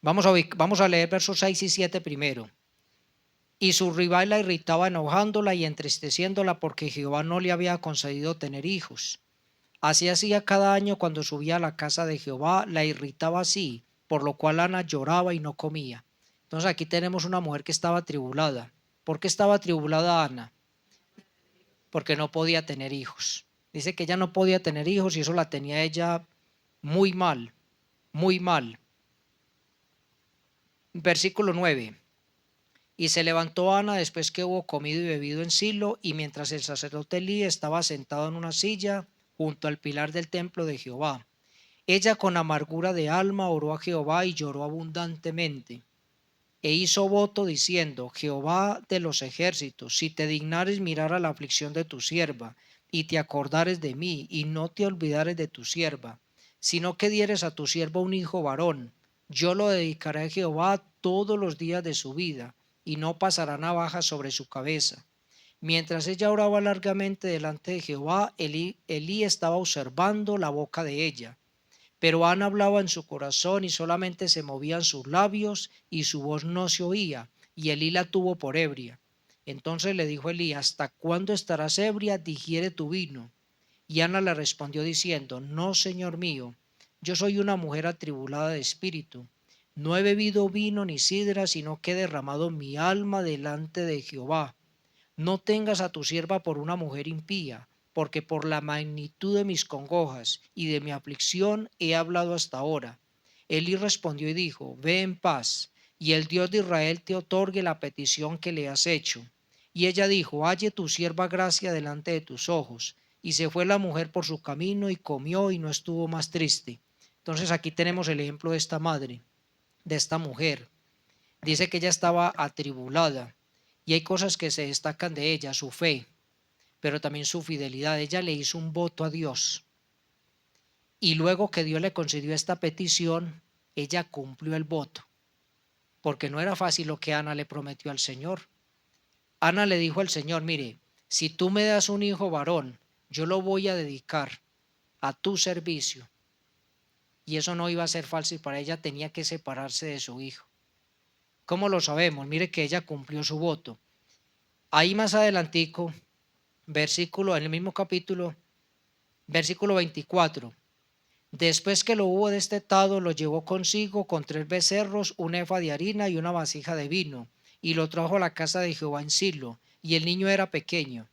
Vamos a leer versos 6 y 7 primero. Y su rival la irritaba enojándola y entristeciéndola porque Jehová no le había concedido tener hijos. Así hacía cada año cuando subía a la casa de Jehová, la irritaba así, por lo cual Ana lloraba y no comía. Entonces aquí tenemos una mujer que estaba atribulada. ¿Por qué estaba atribulada Ana? Porque no podía tener hijos. Dice que ella no podía tener hijos y eso la tenía ella muy mal, muy mal. Versículo 9. Y se levantó Ana después que hubo comido y bebido en Silo, y mientras el sacerdote Elí estaba sentado en una silla junto al pilar del templo de Jehová. Ella con amargura de alma oró a Jehová y lloró abundantemente. E hizo voto diciendo: Jehová de los ejércitos, si te dignares mirar a la aflicción de tu sierva, y te acordares de mí, y no te olvidares de tu sierva, sino que dieres a tu sierva un hijo varón, yo lo dedicaré a Jehová todos los días de su vida, y no pasará navaja sobre su cabeza. Mientras ella oraba largamente delante de Jehová, Elí estaba observando la boca de ella. Pero Ana hablaba en su corazón y solamente se movían sus labios y su voz no se oía, y Elí la tuvo por ebria. Entonces le dijo Elí: ¿hasta cuándo estarás ebria? Digiere tu vino. Y Ana le respondió diciendo: no, señor mío, yo soy una mujer atribulada de espíritu. No he bebido vino ni sidra, sino que he derramado mi alma delante de Jehová. No tengas a tu sierva por una mujer impía, porque por la magnitud de mis congojas y de mi aflicción he hablado hasta ahora. Elí respondió y dijo: ve en paz, y el Dios de Israel te otorgue la petición que le has hecho. Y ella dijo: halle tu sierva gracia delante de tus ojos. Y se fue la mujer por su camino y comió y no estuvo más triste. Entonces aquí tenemos el ejemplo de esta madre, de esta mujer. Dice que ella estaba atribulada y hay cosas que se destacan de ella: su fe, pero también su fidelidad. Ella le hizo un voto a Dios y luego que Dios le concedió esta petición, ella cumplió el voto, porque no era fácil lo que Ana le prometió al Señor. Ana le dijo al Señor: mire, si tú me das un hijo varón, yo lo voy a dedicar a tu servicio. Y eso no iba a ser fácil para ella, tenía que separarse de su hijo. ¿Cómo lo sabemos? Mire que ella cumplió su voto. Ahí más adelantico, versículo, en el mismo capítulo, versículo 24. Después que lo hubo destetado, lo llevó consigo con 3 becerros, un efa de harina y una vasija de vino, y lo trajo a la casa de Jehová en Silo, y el niño era pequeño.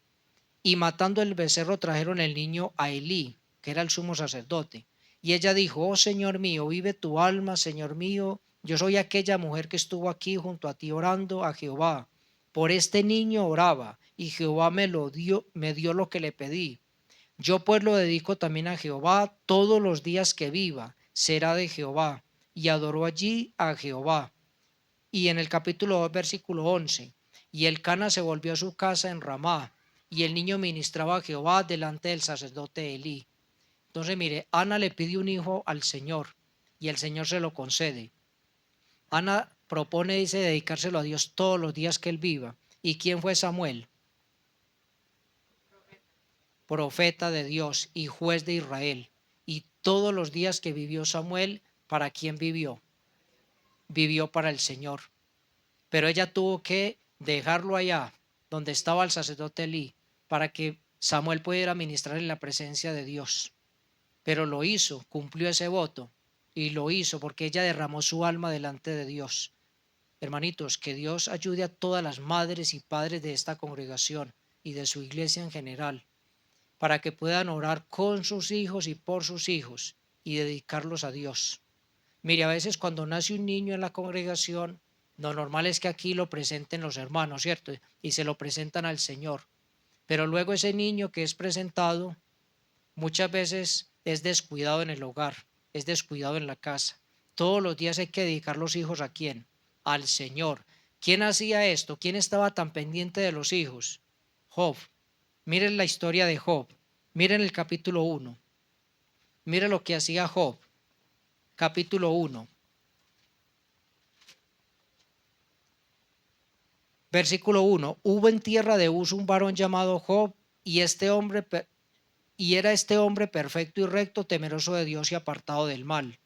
Y matando el becerro trajeron el niño a Elí, que era el sumo sacerdote. Y ella dijo: oh Señor mío, vive tu alma, Señor mío, yo soy aquella mujer que estuvo aquí junto a ti orando a Jehová. Por este niño oraba, y Jehová me dio lo que le pedí. Yo pues lo dedico también a Jehová, todos los días que viva será de Jehová. Y adoró allí a Jehová. Y en el capítulo 2, versículo 11, y Elcana se volvió a su casa en Ramá, y el niño ministraba a Jehová delante del sacerdote Elí. Entonces mire, Ana le pide un hijo al Señor y el Señor se lo concede. Ana propone, dice, dedicárselo a Dios todos los días que él viva. ¿Y quién fue Samuel? Profeta de Dios y juez de Israel. Y todos los días que vivió Samuel, ¿para quién vivió? Vivió para el Señor. Pero ella tuvo que dejarlo allá, donde estaba el sacerdote Elí, para que Samuel pudiera ministrar en la presencia de Dios. Pero lo hizo, cumplió ese voto, y lo hizo porque ella derramó su alma delante de Dios. Hermanitos, que Dios ayude a todas las madres y padres de esta congregación y de su iglesia en general, para que puedan orar con sus hijos y por sus hijos y dedicarlos a Dios. Mire, a veces cuando nace un niño en la congregación, lo normal es que aquí lo presenten los hermanos, ¿cierto? Y se lo presentan al Señor. Pero luego ese niño que es presentado muchas veces es descuidado en el hogar, es descuidado en la casa. Todos los días hay que dedicar los hijos ¿a quién? Al Señor. ¿Quién hacía esto? ¿Quién estaba tan pendiente de los hijos? Job. Miren la historia de Job. Miren el capítulo 1. Miren lo que hacía Job. Capítulo 1. Versículo 1. Hubo en tierra de Uz un varón llamado Job, y era este hombre perfecto y recto, temeroso de Dios y apartado del mal.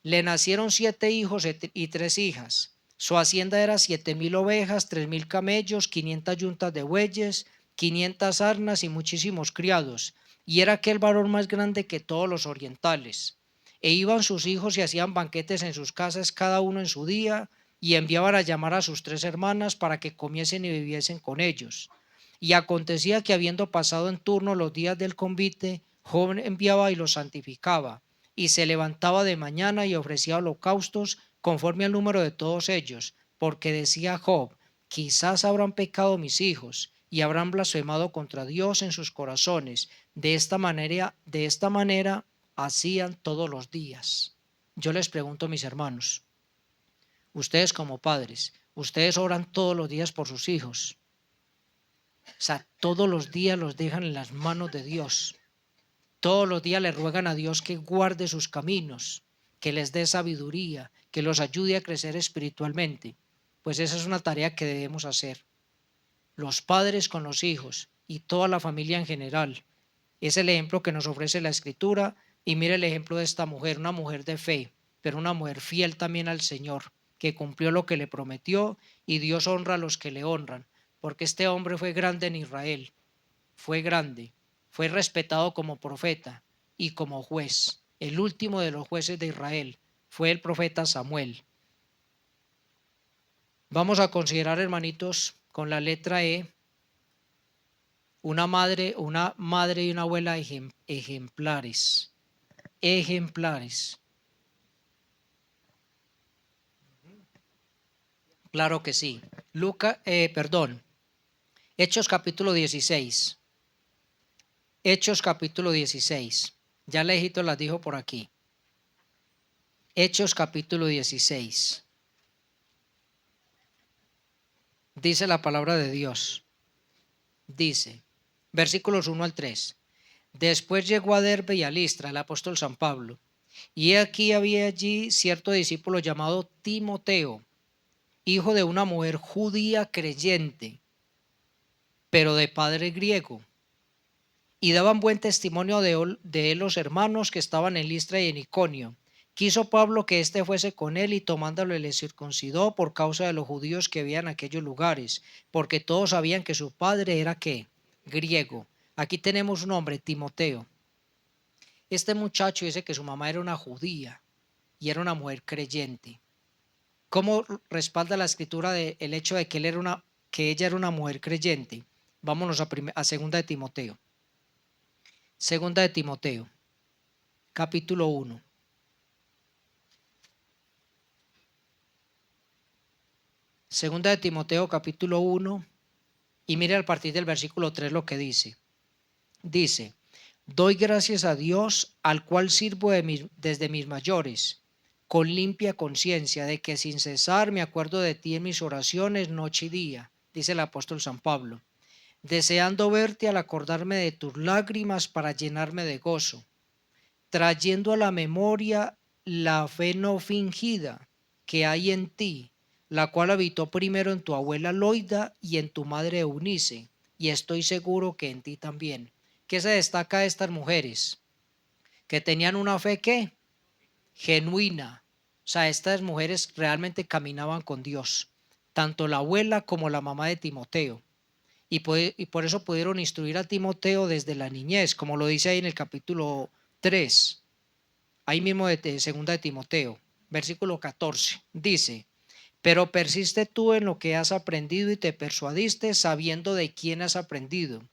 Le nacieron 7 hijos y 3 hijas. Su hacienda era 7,000 ovejas, 3,000 camellos, 500 yuntas de bueyes, 500 asnas y muchísimos criados. Y era aquel varón más grande que todos los orientales. E iban sus hijos y hacían banquetes en sus casas, cada uno en su día, y enviaban a llamar a sus 3 hermanas para que comiesen y viviesen con ellos. Y acontecía que, habiendo pasado en turno los días del convite, Job enviaba y los santificaba, y se levantaba de mañana y ofrecía holocaustos conforme al número de todos ellos, porque decía Job: quizás habrán pecado mis hijos y habrán blasfemado contra Dios en sus corazones. De esta manera hacían todos los días. Yo les pregunto, mis hermanos, ustedes como padres, ustedes oran todos los días por sus hijos. O sea, todos los días los dejan en las manos de Dios. Todos los días le ruegan a Dios que guarde sus caminos, que les dé sabiduría, que los ayude a crecer espiritualmente. Pues esa es una tarea que debemos hacer. los padres con los hijos y toda la familia en general. Es el ejemplo que nos ofrece la Escritura y mire el ejemplo de esta mujer, una mujer de fe, pero una mujer fiel también al Señor, que cumplió lo que le prometió y Dios honra a los que le honran, porque este hombre fue grande en Israel, fue grande, fue respetado como profeta y como juez. El último de los jueces de Israel fue el profeta Samuel. Vamos a considerar, hermanitos, con la letra E, una madre y una abuela ejemplares. Ejemplares. Claro que sí. Hechos capítulo 16. Hechos capítulo 16. Ya Lejito las dijo por aquí. Hechos capítulo 16. Dice la palabra de Dios. Dice, versículos 1 al 3. Después llegó a Derbe y a Listra el apóstol San Pablo. Y aquí había allí cierto discípulo llamado Timoteo, hijo de una mujer judía creyente, pero de padre griego. Y daban buen testimonio de él los hermanos que estaban en Listra y en Iconio. Quiso Pablo que éste fuese con él y tomándolo le circuncidó por causa de los judíos que había en aquellos lugares, porque todos sabían que su padre era ¿qué? Griego. Aquí tenemos un hombre, Timoteo. Este muchacho dice que su mamá era una judía y era una mujer creyente. ¿Cómo respalda la escritura el hecho de que ella era una mujer creyente? Vámonos a segunda de Timoteo. Segunda de Timoteo, capítulo 1. Segunda de Timoteo, capítulo 1. Y mire a partir del versículo 3 lo que dice. Dice, doy gracias a Dios, al cual sirvo desde mis mayores, con limpia conciencia, de que sin cesar me acuerdo de ti en mis oraciones noche y día, dice el apóstol San Pablo, deseando verte al acordarme de tus lágrimas para llenarme de gozo, trayendo a la memoria la fe no fingida que hay en ti, la cual habitó primero en tu abuela Loida y en tu madre Eunice, y estoy seguro que en ti también. ¿Qué se destaca de estas mujeres? Que tenían una fe ¿qué? Genuina. O sea, estas mujeres realmente caminaban con Dios, tanto la abuela como la mamá de Timoteo. Y por eso pudieron instruir a Timoteo desde la niñez, como lo dice ahí en el capítulo 3, ahí mismo de segunda de Timoteo, versículo 14, dice, pero persiste tú en lo que has aprendido y te persuadiste sabiendo de quién has aprendido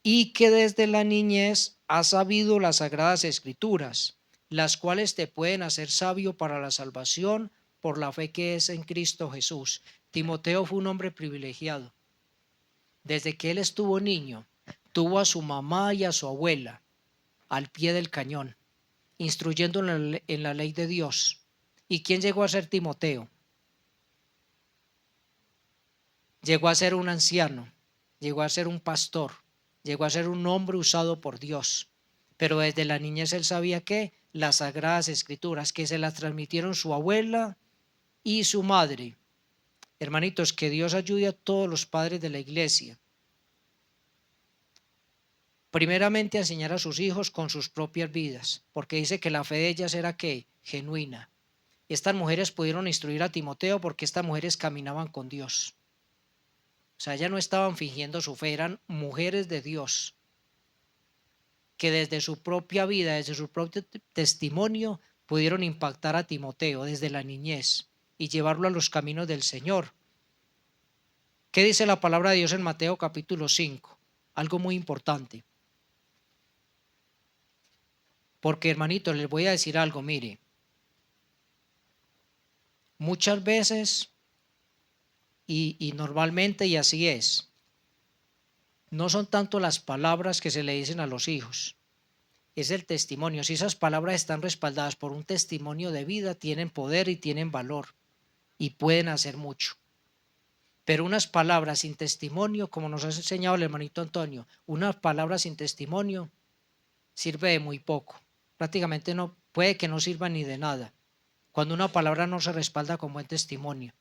y que desde la niñez has sabido las sagradas escrituras, las cuales te pueden hacer sabio para la salvación por la fe que es en Cristo Jesús. Timoteo fue un hombre privilegiado. Desde que él estuvo niño, tuvo a su mamá y a su abuela al pie del cañón, instruyéndolo en la ley de Dios. ¿Y quién llegó a ser Timoteo? Llegó a ser un anciano, llegó a ser un pastor, llegó a ser un hombre usado por Dios. Pero desde la niñez él sabía que las sagradas escrituras que se las transmitieron su abuela y su madre. Hermanitos, que Dios ayude a todos los padres de la iglesia. Primeramente a enseñar a sus hijos con sus propias vidas, porque dice que la fe de ellas era ¿qué? Genuina. Estas mujeres pudieron instruir a Timoteo porque estas mujeres caminaban con Dios. O sea, ellas no estaban fingiendo su fe, eran mujeres de Dios, que desde su propia vida, desde su propio testimonio, pudieron impactar a Timoteo desde la niñez y llevarlo a los caminos del Señor. ¿Qué dice la palabra de Dios en Mateo capítulo 5? Algo muy importante. Porque, hermanito, les voy a decir algo, mire. Muchas veces, y normalmente, y así es, no son tanto las palabras que se le dicen a los hijos, es el testimonio. Si esas palabras están respaldadas por un testimonio de vida, tienen poder y tienen valor y pueden hacer mucho. Pero unas palabras sin testimonio, como nos ha enseñado el hermanito Antonio, unas palabras sin testimonio sirve de muy poco. Prácticamente no, puede que no sirva ni de nada, cuando una palabra no se respalda con buen testimonio.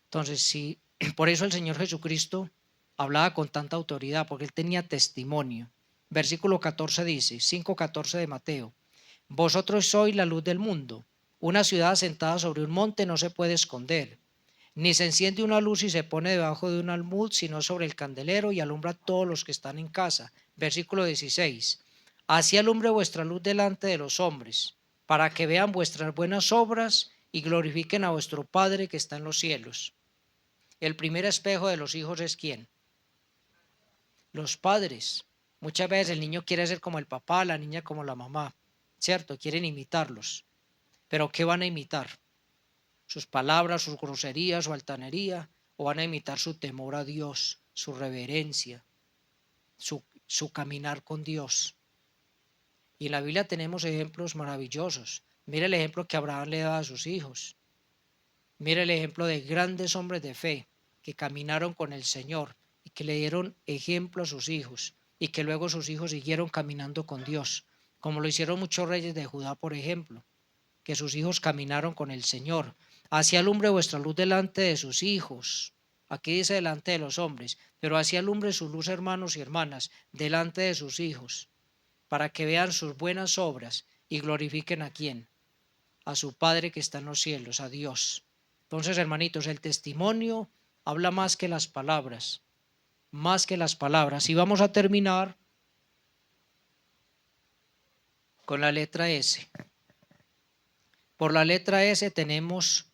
Entonces, sí, por eso el Señor Jesucristo hablaba con tanta autoridad porque él tenía testimonio. Versículo 14 dice, 5:14 de Mateo, vosotros sois la luz del mundo. Una ciudad asentada sobre un monte no se puede esconder, ni se enciende una luz y se pone debajo de un almud, sino sobre el candelero y alumbra a todos los que están en casa. Versículo 16, así alumbre vuestra luz delante de los hombres, para que vean vuestras buenas obras y glorifiquen a vuestro Padre que está en los cielos. El primer espejo de los hijos es ¿quién? Los padres. Muchas veces el niño quiere ser como el papá, la niña como la mamá, ¿cierto? Quieren imitarlos. Pero ¿qué van a imitar? ¿Sus palabras, sus groserías, su altanería? ¿O van a imitar su temor a Dios, su reverencia, su caminar con Dios? Y en la Biblia tenemos ejemplos maravillosos. Mira el ejemplo que Abraham le daba a sus hijos. Mira el ejemplo de grandes hombres de fe que caminaron con el Señor y que le dieron ejemplo a sus hijos y que luego sus hijos siguieron caminando con Dios, como lo hicieron muchos reyes de Judá, por ejemplo, que sus hijos caminaron con el Señor. Así alumbre vuestra luz delante de sus hijos. Aquí dice delante de los hombres, pero así alumbre su luz, hermanos y hermanas, delante de sus hijos, para que vean sus buenas obras y glorifiquen ¿a quién? A su Padre que está en los cielos, a Dios. Entonces, hermanitos, el testimonio habla más que las palabras, más que las palabras. Y vamos a terminar con la letra S. Por la letra S tenemos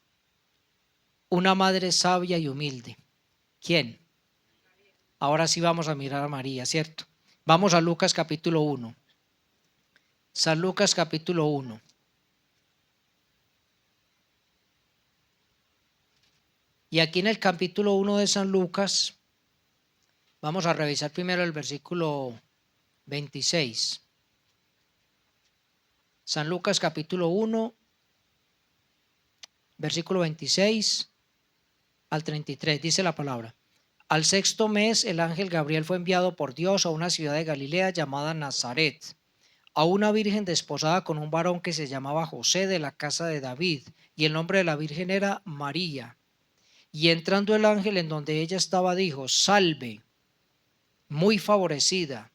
una madre sabia y humilde. ¿Quién? Ahora sí vamos a mirar a María, ¿cierto? Vamos a Lucas capítulo 1. San Lucas capítulo 1. Y aquí en el capítulo 1 de San Lucas, vamos a revisar primero el versículo 26. San Lucas capítulo 1, versículo 26 al 33, dice la palabra. Al sexto mes el ángel Gabriel fue enviado por Dios a una ciudad de Galilea llamada Nazaret, a una virgen desposada con un varón que se llamaba José de la casa de David, y el nombre de la virgen era María. Y entrando el ángel en donde ella estaba, dijo, salve, muy favorecida,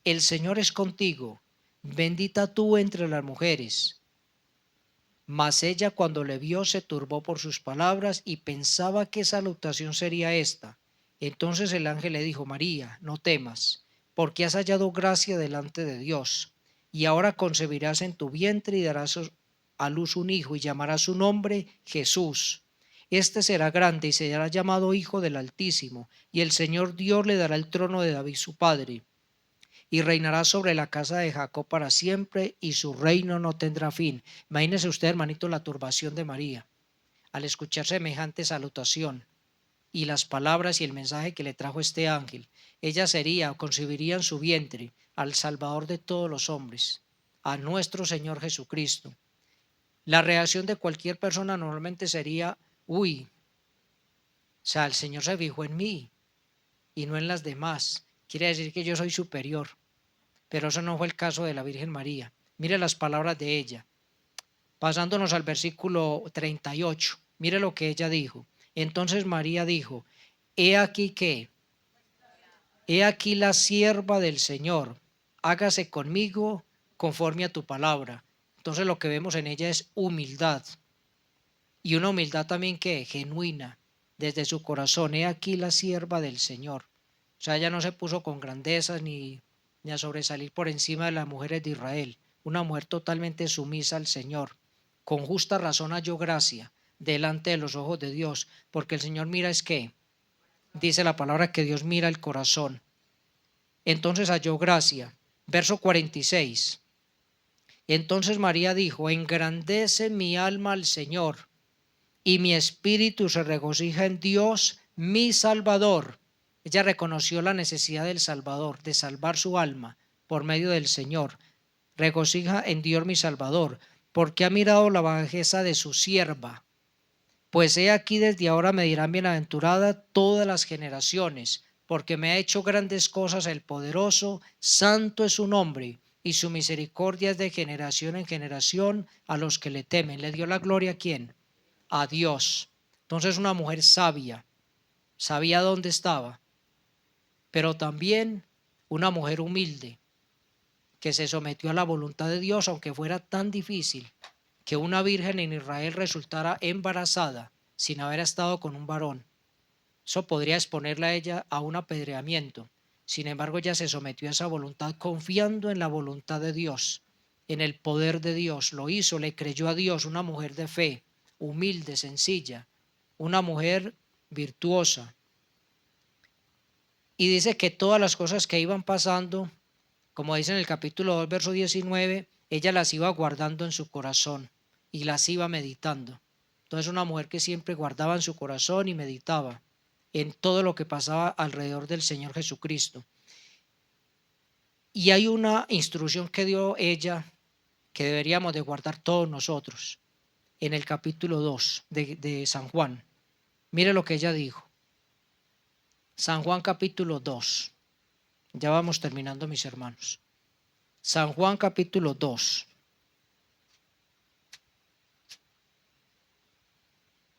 el Señor es contigo, bendita tú entre las mujeres. Mas ella cuando le vio se turbó por sus palabras y pensaba qué salutación sería esta. Entonces el ángel le dijo, María, no temas, porque has hallado gracia delante de Dios, y ahora concebirás en tu vientre y darás a luz un hijo y llamarás su nombre Jesús. Este será grande y será llamado Hijo del Altísimo, y el Señor Dios le dará el trono de David su padre, y reinará sobre la casa de Jacob para siempre, y su reino no tendrá fin. Imagínese usted, hermanito, la turbación de María al escuchar semejante salutación y las palabras y el mensaje que le trajo este ángel. Ella sería o concebiría en su vientre al Salvador de todos los hombres, a nuestro Señor Jesucristo. La reacción de cualquier persona normalmente sería, uy, o sea, el Señor se fijó en mí y no en las demás. Quiere decir que yo soy superior. Pero eso no fue el caso de la Virgen María. Mire las palabras de ella. Pasándonos al versículo 38. Mire lo que ella dijo. Entonces María dijo, he aquí que, he aquí la sierva del Señor, hágase conmigo conforme a tu palabra. Entonces lo que vemos en ella es humildad. Y una humildad también que genuina, desde su corazón. He aquí la sierva del Señor. O sea, ella no se puso con grandezas ni a sobresalir por encima de las mujeres de Israel. Una mujer totalmente sumisa al Señor. Con justa razón halló gracia delante de los ojos de Dios, porque el Señor mira es que, dice la palabra que Dios mira el corazón. Entonces halló gracia. Verso 46. Entonces María dijo, engrandece mi alma al Señor, y mi espíritu se regocija en Dios, mi Salvador. Ella reconoció la necesidad del Salvador, de salvar su alma por medio del Señor. Regocija en Dios mi Salvador, porque ha mirado la bajeza de su sierva. Pues he aquí desde ahora me dirán bienaventurada todas las generaciones, porque me ha hecho grandes cosas el poderoso, santo es su nombre, y su misericordia es de generación en generación a los que le temen. ¿Le dio la gloria a quién? A Dios. Entonces una mujer sabia, sabía dónde estaba, pero también una mujer humilde que se sometió a la voluntad de Dios, aunque fuera tan difícil que una virgen en Israel resultara embarazada sin haber estado con un varón. Eso podría exponerla a ella a un apedreamiento. Sin embargo, ella se sometió a esa voluntad confiando en la voluntad de Dios, en el poder de Dios. Lo hizo, le creyó a Dios, una mujer de fe, humilde, sencilla, una mujer virtuosa. Y dice que todas las cosas que iban pasando, como dice en el capítulo 2, verso 19, ella las iba guardando en su corazón y las iba meditando. Entonces una mujer que siempre guardaba en su corazón y meditaba en todo lo que pasaba alrededor del Señor Jesucristo. Y hay una instrucción que dio ella que deberíamos de guardar todos nosotros en el capítulo 2 de San Juan. Mire lo que ella dijo. San Juan capítulo 2. Ya vamos terminando, mis hermanos. San Juan capítulo 2.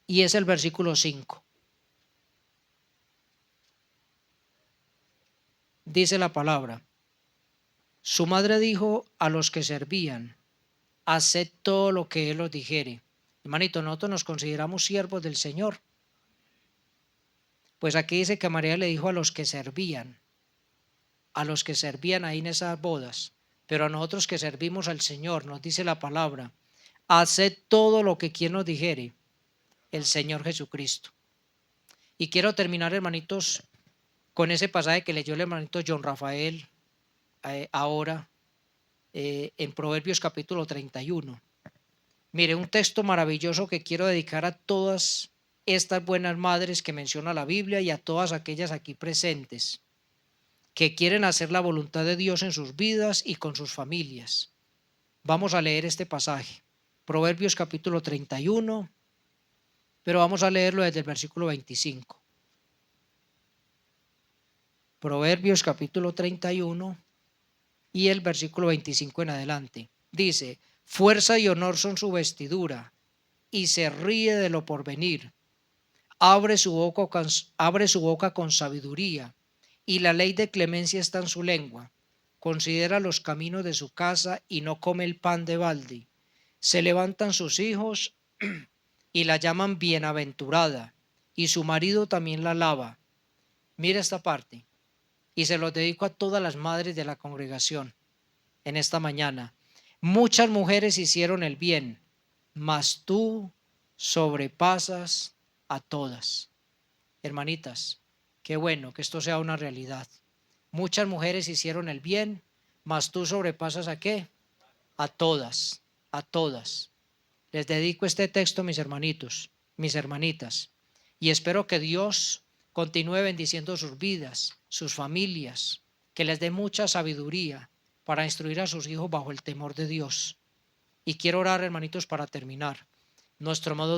Y es el versículo 5. Dice la palabra: su madre dijo a los que servían: haced todo lo que Él os dijere. Hermanito, nosotros nos consideramos siervos del Señor. Pues aquí dice que María le dijo a los que servían ahí en esas bodas, pero a nosotros que servimos al Señor, nos dice la palabra: haced todo lo que quien nos dijere, el Señor Jesucristo. Y quiero terminar, hermanitos, con ese pasaje que leyó el hermanito John Rafael ahora en Proverbios capítulo 31. Mire, un texto maravilloso que quiero dedicar a todas estas buenas madres que menciona la Biblia y a todas aquellas aquí presentes que quieren hacer la voluntad de Dios en sus vidas y con sus familias. Vamos a leer este pasaje, Proverbios capítulo 31, pero vamos a leerlo desde el versículo 25. Proverbios capítulo 31 y el versículo 25 en adelante. Dice: fuerza y honor son su vestidura, y se ríe de lo porvenir. Abre su boca con sabiduría, y la ley de clemencia está en su lengua. Considera los caminos de su casa y no come el pan de balde. Se levantan sus hijos y la llaman bienaventurada, y su marido también la alaba. Mira esta parte, y se los dedico a todas las madres de la congregación en esta mañana. Muchas mujeres hicieron el bien, mas tú sobrepasas a todas. Hermanitas, qué bueno que esto sea una realidad. Muchas mujeres hicieron el bien, mas tú sobrepasas ¿a qué? A todas, a todas. Les dedico este texto, mis hermanitos, mis hermanitas, y espero que Dios continúe bendiciendo sus vidas, sus familias, que les dé mucha sabiduría para instruir a sus hijos bajo el temor de Dios. Y quiero orar, hermanitos, para terminar. Nuestro amado